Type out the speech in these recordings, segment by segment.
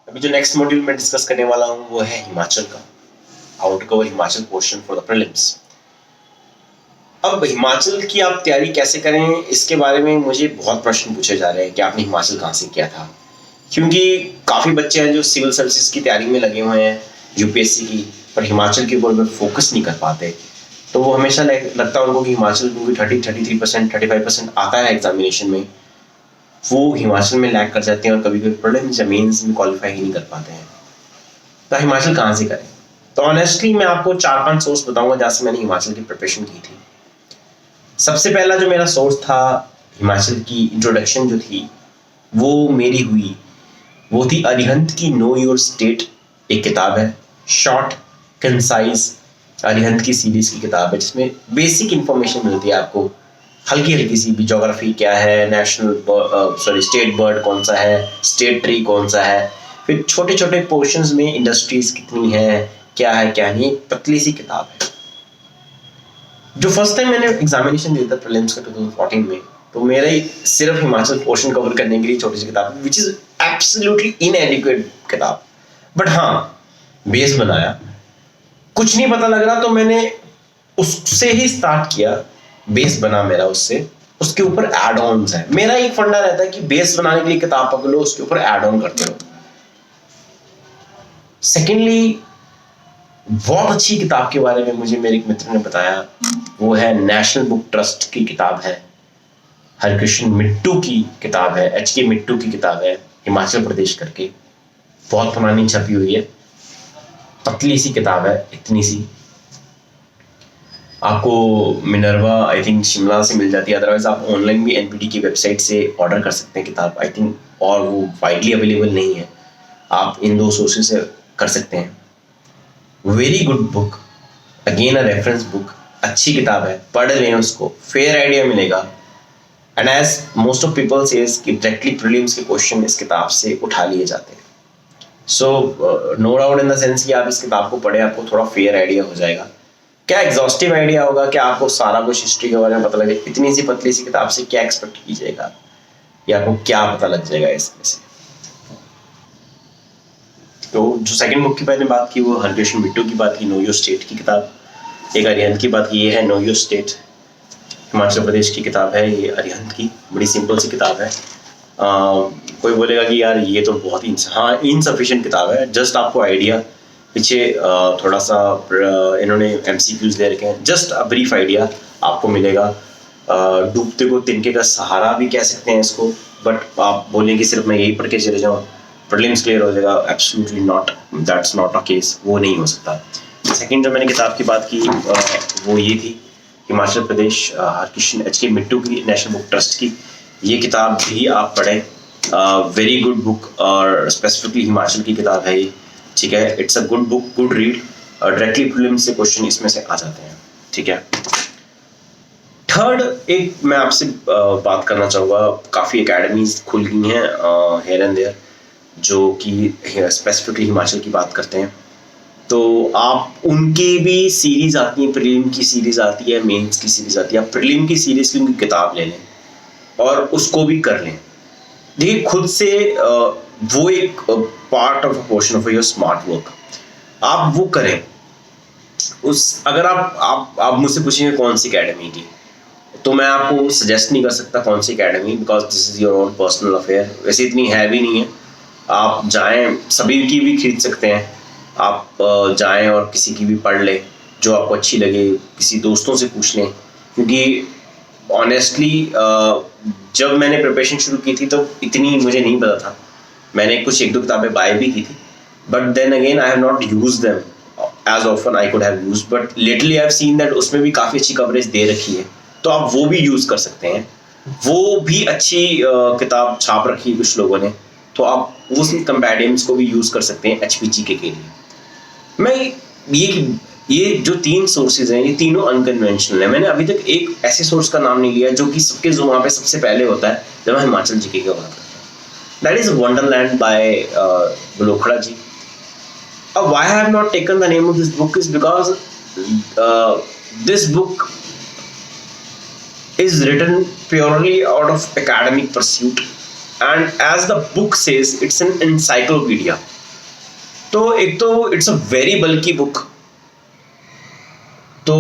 अभी जो next module में डिस्कस करने वाला हूँ वो है हिमाचल का, how to cover Himachal portion for the prelims. अब हिमाचल की आप तैयारी कैसे करें, इसके बारे में मुझे बहुत प्रश्न पूछे जा रहे हैं कि आपने हिमाचल कहाँ से किया था, क्योंकि काफ़ी बच्चे हैं जो सिविल सर्विसेज की तैयारी में लगे हुए हैं यूपीएससी की, पर हिमाचल के ऊपर में फोकस नहीं कर पाते। तो वो हमेशा लगता है उनको कि हिमाचल को भी 33%, 35% आता है एग्जामिनेशन में, वो हिमाचल में लैग कर जाते हैं और कभी कभी प्रीलिम्स या मेंस में क्वालिफाई ही नहीं कर पाते हैं। तो हिमाचल कहाँ से करें? तो ऑनेस्टली मैं आपको 4-5 सोर्स बताऊंगा जहाँ से मैंने हिमाचल की प्रिपरेशन की थी। सबसे पहला जो मेरा सोर्स था हिमाचल की इंट्रोडक्शन जो थी वो मेरी हुई, वो थी अरिहंत की नो योर स्टेट। एक किताब है, शॉर्ट कंसाइज अरिहंत की सीरीज की किताब है, जिसमें बेसिक इंफॉर्मेशन मिलती है आपको, हल्की हल्की सी भी। ज्योग्राफी क्या है, नेशनल स्टेट बर्ड कौन सा है, स्टेट ट्री कौन सा है, फिर छोटे छोटे पोर्शंस में इंडस्ट्रीज कितनी है, क्या है क्या नहीं। एक पतली सी किताब है। जो फर्स्ट टाइम मैंने एग्जामिनेशन दिया था प्रीलिम्स का 2014 में, तो मेरा ही सिर्फ हिमाचल पोर्शन कवर करने के लिए छोटी सी किताब, विच इज एब्सोल्युटली इनएडिक्वेट किताब। बट हाँ, बेस बनाया। कुछ नहीं पता लग रहा तो मैंने उससे ही स्टार्ट किया, बेस बना मेरा उससे। उसके ऊपर एड ऑन्स है। मेरा एक फंडा रहता है कि बेस बनाने के लिए किताब पकड़ लो, उसके ऊपर एड ऑन करते रहो। सेकेंडली, बहुत अच्छी किताब के बारे में मुझे मेरे एक मित्र ने बताया, वो है नेशनल बुक ट्रस्ट की किताब है, हरकृष्ण मिट्टू की किताब है, एच के मिट्टू की किताब है, हिमाचल प्रदेश करके। बहुत पुरानी छपी हुई है, पतली सी किताब है, इतनी सी। आपको मिनर्वा आई थिंक शिमला से मिल जाती है, अदरवाइज आप ऑनलाइन भी एनपीटी की वेबसाइट से ऑर्डर कर सकते हैं किताब आई थिंक, और वो वाइडली अवेलेबल नहीं है। आप इन दो सोर्सेज से कर सकते हैं। Very good book, again a reference book, अच्छी किताब है, पढ़ लें उसको, फेयर आइडिया मिलेगा। And as most of people says कि डायरेक्टली प्रीलिम्स के क्वेश्चन इस किताब से उठा लिए जाते हैं। So no doubt in the sense कि आप इस किताब को पढ़े, आपको थोड़ा फेयर आइडिया हो जाएगा। क्या एग्जॉस्टिव आइडिया होगा, क्या आपको सारा कुछ हिस्ट्री के बारे में पता लगे, इतनी सी पतली सी किताब से क्या एक्सपेक्ट कीजिएगा, या आपको क्या पता लग जाएगा इसमें से। तो जो सेकंड बुक की मैंने बात की वो हरकृष्ण मिट्टू की बात की, नो योर स्टेट की किताब। एक अरिहंत की बात की, ये है know your state, Himachal Pradesh की किताब है ये अरिहंत की। बड़ी सिंपल सी किताब है। कोई बोलेगा कि यार ये तो बहुत ही इनसफिशिएंट किताब है, जस्ट आपको आइडिया, पीछे थोड़ा सा इन्होंने एमसीक्यूज दे रखे हैं, जस्ट अ ब्रीफ आइडिया आपको मिलेगा। डूबते को तिनके का सहारा भी कह सकते हैं इसको, बट आप बोलेंगे सिर्फ मैं यही पढ़ के चले जाऊँ, प्रीलिम्स क्लियर हो जाएगा, absolutely not, that's not a case, वो नहीं हो सकता। सेकंड जो मैंने किताब की बात की वो ये थी, हिमाचल प्रदेश हरकृष्ण एच के मिट्टू की नेशनल बुक ट्रस्ट की। ये किताब भी आप पढ़ें, वेरी गुड बुक, और स्पेसिफिकली हिमाचल की किताब है ये, ठीक है। It's a good book, good read, directly prelims से क्वेश्चन इसमें से आ जाते हैं, ठीक है। थर्ड, एक मैं आपसे बात करना चाहूँगा, काफ़ी एकेडमीज खुल गई हैं हेयर एंड देयर, जो कि स्पेसिफिकली हिमाचल की बात करते हैं। तो आप उनकी भी सीरीज आती है, प्रीलिम की सीरीज आती है, मेंस की सीरीज आती है। आप प्रीलिम की सीरीज की उनकी किताब ले लें और उसको भी कर लें। देखिए, खुद से वो एक part of portion of your smart work, आप वो करें। अगर आप मुझसे पूछेंगे कौन सी एकेडमी की, तो मैं आपको सजेस्ट नहीं कर सकता कौन सी academy, because this is your own personal affair. वैसे इतनी है भी नहीं है, आप जाएं, सभी की भी खरीद सकते हैं। आप जाएं और किसी की भी पढ़ लें जो आपको अच्छी लगे, किसी दोस्तों से पूछ लें, क्योंकि ऑनेस्टली जब मैंने प्रिपरेशन शुरू की थी तो इतनी मुझे नहीं पता था। मैंने कुछ एक दो किताबें बाय भी की थी, but then again I have not used them as often I could have used, but lately I have seen that उसमें भी काफ़ी अच्छी कवरेज दे रखी है, तो आप वो भी यूज़ कर सकते हैं। वो भी अच्छी किताब छाप रखी है कुछ लोगों ने, तो आप उस कंपैरिजन्स को भी यूज़ कर सकते हैं एचपीजी के लिए। मैं ये जो 3 सोर्सेज हैं, ये तीनों अनकन्वेंशनल है। मैंने अभी तक एक ऐसे सोर्स का नाम नहीं लिया जो कि सबके वहाँ पे सबसे पहले होता है जब हम हिमाचल जीके की बात करते हैं। That is wonderland by Balokhra ji. Why I have not taken the name of this book is because this book is written purely out of academic pursuit, and as the book says, it's an encyclopedia. तो एक तो it's a very bulky book, तो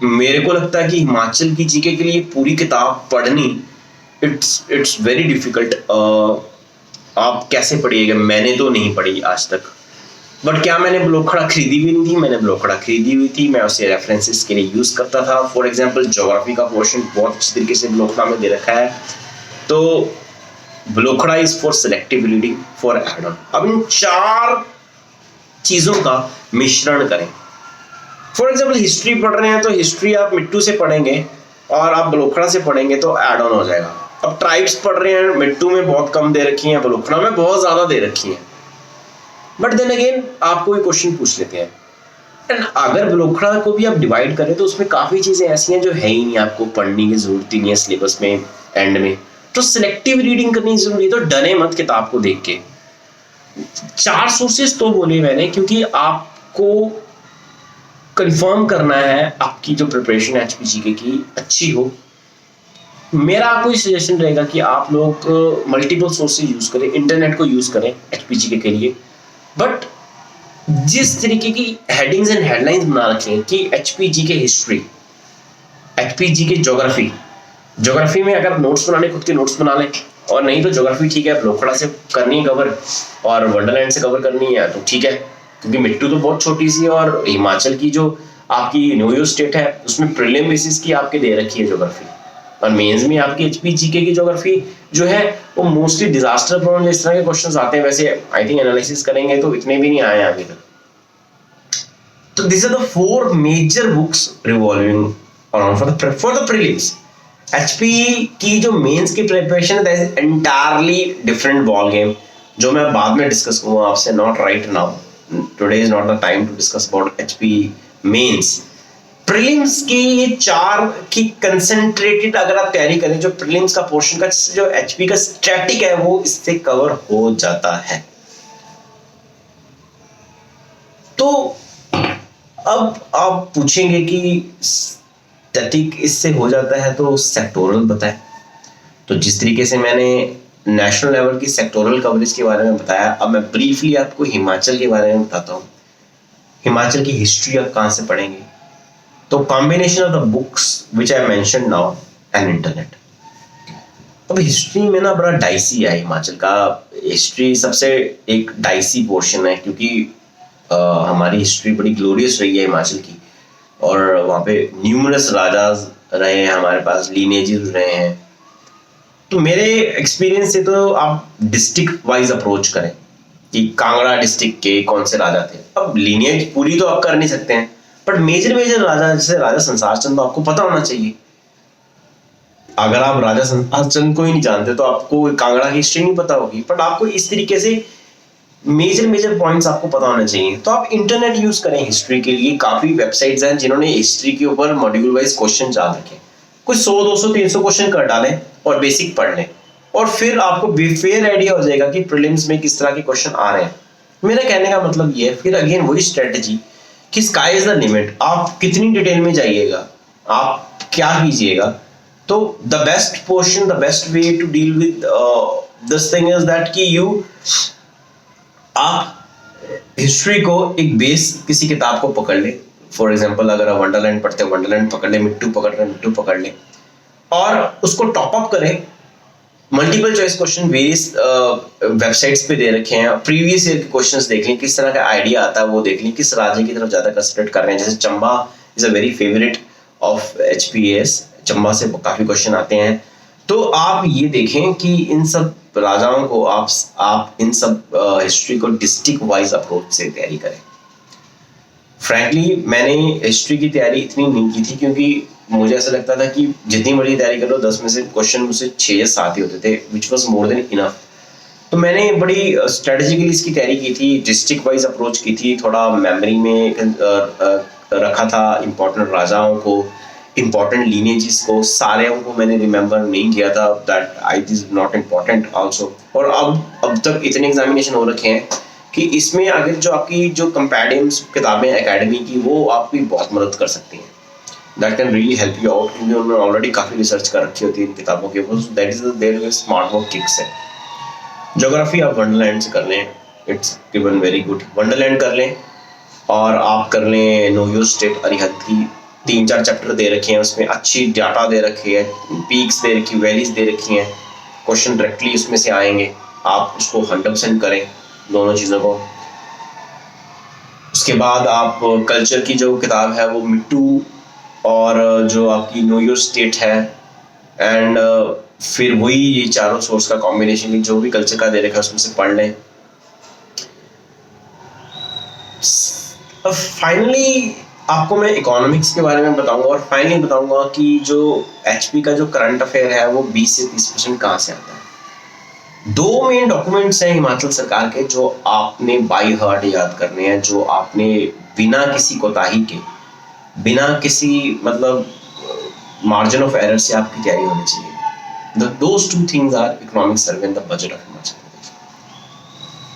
मेरे को लगता है कि हिमाचल की जीके के लिए पूरी किताब पढ़नी इट्स वेरी डिफिकल्ट। आप कैसे पढ़िएगा, मैंने तो नहीं पढ़ी आज तक, बट क्या मैंने ब्लोखड़ा खरीदी भी नहीं थी, मैंने ब्लोखड़ा खरीदी हुई थी, मैं उसे रेफरेंसेस के लिए यूज करता था। फॉर एग्जांपल ज्योग्राफी का पोर्शन बहुत अच्छी तरीके से ब्लोखड़ा में दे रखा है, तो Balokhra is for selective reading for add on. अब इन 4 चीजों का मिश्रण करें। फॉर एग्जाम्पल हिस्ट्री पढ़ रहे हैं तो हिस्ट्री आप मिट्टू से पढ़ेंगे और आप ब्लोखड़ा से पढ़ेंगे तो एड ऑन हो जाएगा। अब ट्राइब्स पढ़ रहे हैं, मिट्टू में बहुत कम दे रखी है, ब्लोखड़ा में बहुत ज्यादा दे रखी है, बट देन अगेन आपको एक क्वेश्चन पूछ लेते हैं, एंड अगर ब्लोखड़ा को भी आप डिवाइड करें तो उसमें काफी चीजें ऐसी हैं जो है ही नहीं, आपको पढ़ने की जरूरत ही नहीं है सिलेबस में एंड में, तो सिलेक्टिव रीडिंग करनी जरूरी है। तो डरे मत किताब को देख के। 4 सोर्सेस तो बोले मैंने क्योंकि आपको कंफर्म करना है आपकी जो प्रिपरेशन है एचपीजीके की अच्छी हो। मेरा आपको सजेशन रहेगा कि आप लोग मल्टीपल सोर्सेज यूज करें, इंटरनेट को यूज करें एचपीजीके के लिए, बट जिस तरीके की हेडिंग्स एंड हेडलाइंस बना रखें कि एचपीजीके हिस्ट्री, एचपीजीके ज्योग्राफी में अगर नोट्स बनाने खुद के नोट्स बना लें, और नहीं तो ज्योग्राफी ठीक है ब्लोखड़ा से करनी है कवर और वंडरलैंड से कवर करनी है तो ठीक है, क्योंकि मिट्टू तो बहुत छोटी सी है और हिमाचल की जो आपकी न्यू स्टेट है उसमें प्रीलिम बेसिस की आपके दे रखी है ज्योग्राफी, और मेंस में आपकी एचपीजीके की ज्योग्राफी जो है वो मोस्टली डिजास्टर प्रोन इस तरह के क्वेश्चंस आते हैं। वैसे आई थिंक एनालिसिस करेंगे तो इतने भी नहीं आए अभी तक। तो this are the 4 major books revolving around for the prelims. HP की जो मेंस की प्रिपरेशन है that is entirely different ball game, जो मैं बाद में डिस्कस करूंगा आपसे, not right now, today is not the time to discuss about HP mains. Prelims की ये 4 की कंसंट्रेटेड अगर आप तैयारी करें, जो प्रीलिम्स का पोर्शन का जो एचपी का स्टैटिक है वो इससे कवर हो जाता है। तो अब आप पूछेंगे कि स्टैटिक इससे हो जाता है तो सेक्टोरल बताएं। तो जिस तरीके से मैंने नेशनल लेवल की सेक्टोरल कवरेज के बारे में बताया, अब मैं ब्रीफली आपको हिमाचल के बारे में बताता हूँ। हिमाचल की हिस्ट्री आप कहाँ से पढ़ेंगे, तो combination of the books which I mention now and internet. अब हिस्ट्री में ना बड़ा डाइसी है हिमाचल का, हिस्ट्री सबसे एक डाइसी पोर्शन है क्योंकि हमारी हिस्ट्री बड़ी ग्लोरियस रही है हिमाचल की, और वहाँ पे न्यूमरस राजाज रहे हैं, हमारे पास लीनेजेस रहे हैं। तो मेरे एक्सपीरियंस से तो आप डिस्ट्रिक्ट वाइज अप्रोच करें कि कांगड़ा डिस्ट्रिक्ट के कौन से राजा थे। अब लीनियज पूरी तो आप कर नहीं सकते हैं, बट मेजर राजा जैसे राजा संसार चंद तो आपको पता होना चाहिए। अगर आप राजा संसार चंद को ही नहीं जानते तो आपको कांगड़ा की हिस्ट्री नहीं पता होगी, बट आपको इस तरीके से मेजर पॉइंट्स आपको पता होने चाहिए। तो आप इंटरनेट यूज करें हिस्ट्री के लिए, काफी वेबसाइट्स हैं जिन्होंने हिस्ट्री के ऊपर मॉड्यूल वाइज क्वेश्चन डाल रखे, कुछ 100 200 300 क्वेश्चन कर डालें और बेसिक पढ़ लें, और फिर आपको फेयर आइडिया हो जाएगा कि प्रीलिम्स में किस तरह के क्वेश्चन आ रहे हैं। मेरा कहने का मतलब ये है, फिर अगेन वही स्ट्रेटजी कि स्काई इज द लिमिट, आप कितनी डिटेल में जाइएगा, आप क्या कीजिएगा। तो the best portion, the best way to deal with this thing is that कि आप हिस्ट्री को एक बेस किसी किताब को पकड़ ले। फॉर एग्जांपल अगर आप वंडरलैंड पढ़ते हैं वंडरलैंड पकड़ ले, मिट्टू पकड़ रहे हैं मिट्टू पकड़ ले, और उसको टॉप अप करें। Multiple choice question various websites पे दे रखे हैं, प्रीवियस ईयर के क्वेश्चंस देख लें, किस तरह का आइडिया आता है वो देख लें, किस राज्य की तरफ ज्यादा कंसंट्रेट कर रहे हैं। जैसे Chamba is a very favourite of HPS, Chamba से काफी क्वेश्चन आते हैं। तो आप ये देखें कि इन सब राजाओं को आप इन सब हिस्ट्री को डिस्ट्रिक्ट वाइज अप्रोच से तैयारी करें। फ्रैंकली मैंने हिस्ट्री की तैयारी इतनी नहीं की थी क्योंकि मुझे ऐसा लगता था कि जितनी बड़ी तैयारी कर लो 10 में से क्वेश्चन मुझसे 6 या 7 ही होते थे, which was more than enough. तो मैंने बड़ी स्ट्रेटेजिकली इसकी तैयारी की थी, डिस्ट्रिक्ट वाइज अप्रोच की थी, थोड़ा मेमोरी में रखा था इंपॉर्टेंट राजाओं को, इंपॉर्टेंट लीनेजेस को, सारे उनको मैंने रिमेंबर नहीं किया था, that I is not important also. और अब तक इतने एग्जामिनेशन हो रखे हैं कि इसमें अगर जो आपकी जो कंपैरिजन किताबें एकेडमी की वो आपकी बहुत मदद कर सकती हैं, that can really help you out, क्योंकि उन्होंने ऑलरेडी काफ़ी रिसर्च कर रखी होती है इन किताबों के ऊपर। That is their smart work kicks है। ज्योग्राफी आप वंडरलैंड से कर लें, it's given very good. Wonderland कर लें और आप कर लें नो योर स्टेट अरिहंत की। 3-4 चैप्टर दे रखे हैं, उसमें अच्छी डाटा दे रखी है, पीक्स दे रखी, वैलीज दे रखी हैं, क्वेश्चन डायरेक्टली उसमें से आएंगे। आप उसको 100% करें दोनों चीज़ों को। उसके बाद आप कल्चर की जो किताब है वो मिट्टू और जो आपकी नो योर स्टेट है, एंड फिर वही ये चारों सोर्स का कॉम्बिनेशन जो भी कल्चर का दे रखा है उसमें से पढ़ लें। फाइनली आपको मैं इकोनॉमिक्स के बारे में बताऊंगा और फाइनली बताऊंगा कि जो एचपी का जो करंट अफेयर है वो 20 से 30% कहाँ से आता है। 2 मेन डॉक्यूमेंट्स हैं हिमाचल सरकार के जो आपने बाय हार्ट याद करने हैं, जो आपने बिना किसी कोताही के, बिना किसी मतलब मार्जिन ऑफ एरर से आपकी तैयारी होनी चाहिए। Those 2 things are economic survey and the budget of Himachal Pradesh.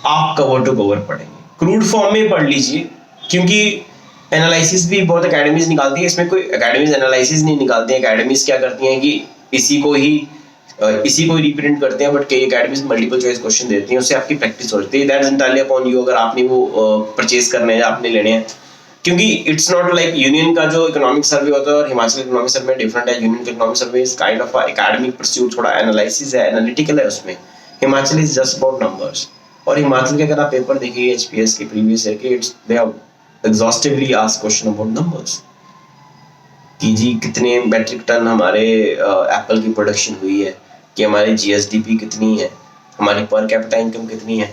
आप कवर टू कवर पढ़ेंगे, क्रूड फॉर्म में पढ़ लीजिए, क्योंकि एनालिसिस भी बहुत एकेडमीज निकालती है, इसमें कोई एकेडमीज एनालिसिस नहीं निकालती है। एकेडमीज क्या करती हैं कि इसी को ही रिप्रेजेंट करते हैं, बट कई एकेडमीज मल्टीपल चॉइस क्वेश्चन देती हैं, उससे आपकी प्रैक्टिस होती है। दैट्स एंटायरली अपॉन यू, अगर आपने वो परचेज करने हैं, आपने लेने हैं, क्योंकि इट्स नॉट लाइक यूनियन का जो इकोनॉमिक सर्वे होता है और हिमाचल इकोनॉमिक सर्वे डिफरेंट है। यूनियन का economic survey is kind of academic pursuit, थोड़ा एनालिसिस है, एनालिटिकल है उसमें। Himachal is just about numbers. और हिमाचल के अगर आप पेपर देखिए एचपीएस के प्रीवियस ईयर के, it's they have exhaustively asked question about numbers कि जी कितने मेट्रिक टन हमारे एप्पल की प्रोडक्शन हुई है, कि हमारी जीएसडीपी कितनी है, हमारी पर कैपिटा इनकम कितनी है।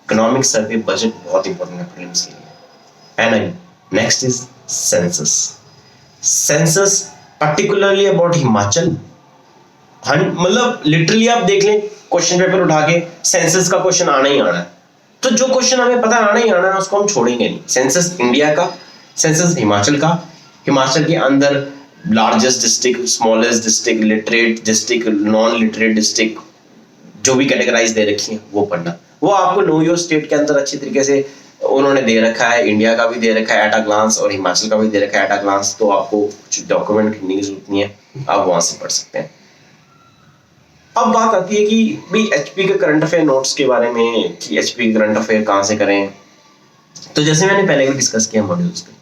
इकोनॉमिक सर्वे बजट बहुत इंपॉर्टेंट है प्रीलिम्स के लिए। And next is census. Census particularly about Himachal, मतलब लिटरली आप देख लें क्वेश्चन पेपर उठा के, सेंसस का क्वेश्चन आना ही आना है। तो जो क्वेश्चन हमें पता आना ही आना है उसको हम छोड़ेंगे नहीं। सेंसस इंडिया का, सेंसस हिमाचल का, हिमाचल के अंदर largest district, smallest district, literate district, non literate district, जो भी कैटेगराइज दे रखी है वो पढ़ना। वो आपको नो योर स्टेट के अंदर अच्छी तरीके से उन्होंने दे रखा है, इंडिया का भी दे रखा है एट अ ग्लांस और हिमाचल का भी दे रखा है एट अ ग्लांस। तो आपको कुछ डॉक्यूमेंट खरीदने की जरूरत नहीं है, आप वहां से पढ़ सकते हैं। अब बात आती है कि भाई एचपी के करंट अफेयर नोट्स के बारे में, कि एचपी के करंट अफेयर कहाँ से करें। तो जैसे मैंने पहले भी डिस्कस किया मॉड्यूल्स पे,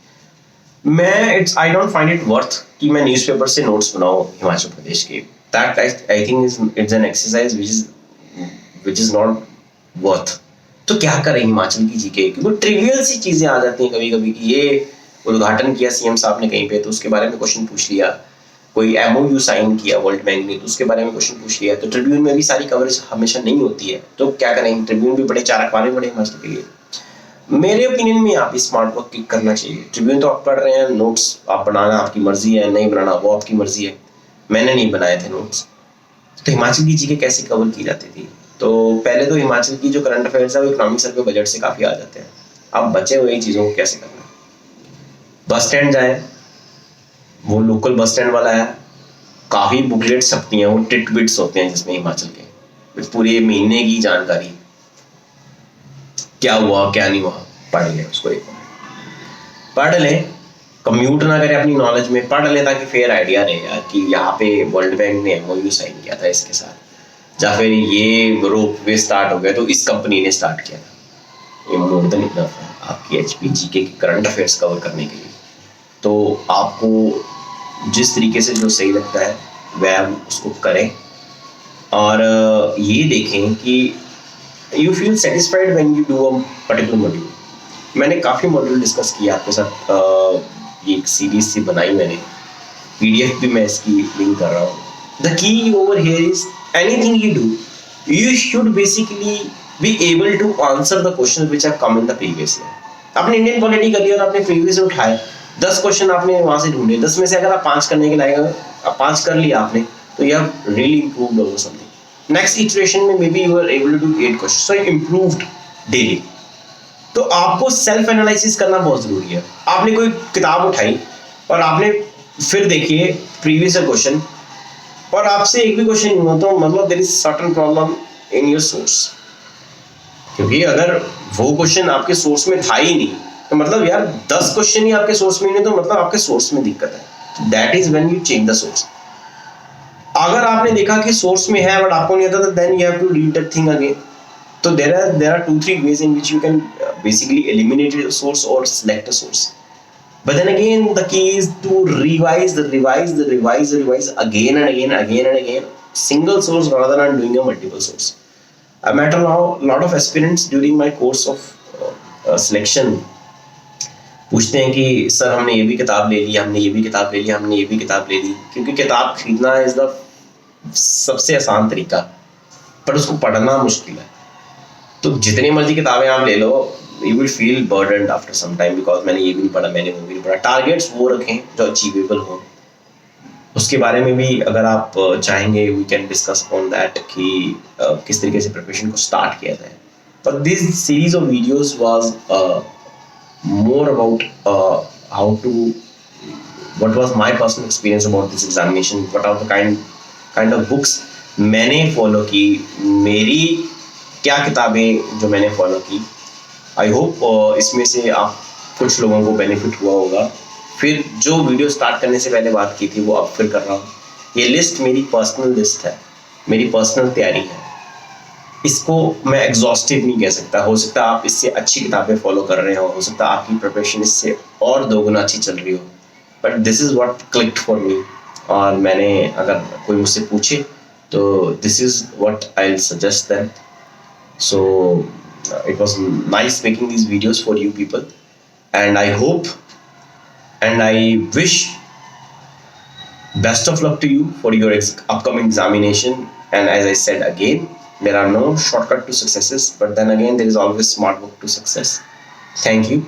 I don't find it worth कि मैं न्यूज़पेपर से नोट्स बनाऊं हिमाचल प्रदेश के। That I think it's an exercise which is not worth. तो क्या करें हिमाचल की जीके, क्योंकि ट्रिवियल सी चीजें आ जाती हैं कभी कभी कि ये उद्घाटन किया सीएम साहब ने कहीं पे तो उसके बारे में क्वेश्चन पूछ लिया, कोई एमओयू साइन किया वर्ल्ड बैंक ने तो उसके बारे में क्वेश्चन पूछ लिया। तो ट्रिब्यून में भी सारी कवरेज हमेशा नहीं होती है, तो क्या करें, ट्रिब्यून भी बड़े, 4 अखबारें बड़े हिमाचल के लिए। मेरे ओपिनियन में आप स्मार्ट वर्क क्लिक करना चाहिए। ट्रिब्यून तो आप पढ़ रहे हैं, नोट्स आप बनाना आपकी मर्जी है, नहीं बनाना वो आपकी मर्जी है। मैंने नहीं बनाए थे नोट्स। तो हिमाचल की जीके कैसे कवर की जाती थी, तो पहले तो हिमाचल की जो करंट अफेयर्स है वो इकोनॉमिक सर्वे बजट से काफी आ जाते हैं। अब बचे हुए चीजों को कैसे करना, बस स्टैंड जाए, वो लोकल बस स्टैंड वाला है, काफी बुकलेट्स छपती हैं, वो टिट बिट्स होते हैं जिसमें हिमाचल के पूरे महीने की जानकारी, क्या हुआ क्या नहीं हुआ, पढ़ लें उसको, एक पढ़ लें, कम्यूट ना करें अपनी नॉलेज में, पढ़ लें ताकि फेयर आइडिया रहे यार कि यहाँ पे वर्ल्ड बैंक ने एमओयू साइन किया था इसके साथ, या फिर ये रोपवे स्टार्ट हो गया तो इस कंपनी ने स्टार्ट किया था। ये मोर देन इनफ है आपकी एचपी जीके के करंट अफेयर्स कवर करने के लिए। तो आपको जिस तरीके से जो सही लगता है वह उसको करें, और ये देखें कि you feel satisfied when you do a particular module. मैंने काफ़ी मॉड्यूल डिस्कस किया आपके साथ, ये एक सीरीज सी बनाई मैंने, पीडीएफ भी मैं इसकी लिंक कर रहा हूँ। The key over here is anything you do, you should basically be able to answer the question which have come in the previous year. आपने इंडियन पॉलिटी कर लिया और आपने प्रीवियस उठाए 10 क्वेश्चन आपने वहां से ढूंढे, 10 में से अगर आप 5 करने के लायक, आप 5 कर लिया आपने, तो you have really improved over something. Next iteration में may be you are able to do 8 question, so improved daily. तो आपको सेल्फ एनालिसिस करना बहुत जरूरी है। आपने कोई किताब उठाई और आपने फिर देखिए प्रीवियस क्वेश्चन और आपसे एक भी क्वेश्चन नहीं हुआ, तो मतलब there is certain problem in your source. क्योंकि अगर वो क्वेश्चन आपके सोर्स में था ही नहीं, तो मतलब यार 10 क्वेश्चन ही आपके सोर्स में नहीं, तो मतलब आपके सोर्स में दिक्कत है। That is when you change the source. अगर आपने देखा कि सोर्स में है बट आपको नहीं आता, तो then you have to read that thing again. So there are 2-3 ways in which you can basically eliminate a source or select a source. But then again, the key is to revise again and again, single source rather than doing a multiple source. I met a lot of aspirants during my course of selection. पूछते हैं कि sir हमने ये भी किताब ले ली, हमने ये भी किताब ले ली, हमने ये भी किताब ले ली, क्योंकि किताब खरीदना इज द सबसे आसान तरीका, पर उसको पढ़ना मुश्किल है. तो जितनी मर्जी किताबें आप ले लो, you will feel burdened after some time, because मैंने ये भी नहीं पढ़ा, मैंने वो भी नहीं पढ़ा. टारगेट्स वो रखें जो अचीवेबल हो. उसके बारे में भी अगर आप चाहेंगे we can discuss on that कि किस तरीके से प्रिपरेशन को स्टार्ट किया जाए. But this series of videos was more about how to, what was my personal experience about this examination, what are the kind of books मैंने follow की, मेरी क्या किताबें जो मैंने follow की. I hope इसमें से आप कुछ लोगों को benefit हुआ होगा. फिर जो वीडियो स्टार्ट करने से पहले बात की थी वो अब फिर कर रहा हूँ. ये लिस्ट मेरी पर्सनल लिस्ट है, मेरी पर्सनल तैयारी है. इसको मैं एग्जॉस्टिव नहीं कह सकता. हो सकता है आप इससे अच्छी किताबें फॉलो कर रहे हो सकता है आपकी प्रिपरेशन इससे और 2 गुना अच्छी चल रही हो, but this is what clicked for me. और मैंने, अगर कोई मुझसे पूछे तो this is what I will suggest them. So it was nice making these videos for you people, and I hope and I wish best of luck to you for your upcoming examination. And as I said again, there are no shortcut to successes, but then again there is always smart book to success. Thank you.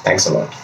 Thanks a lot.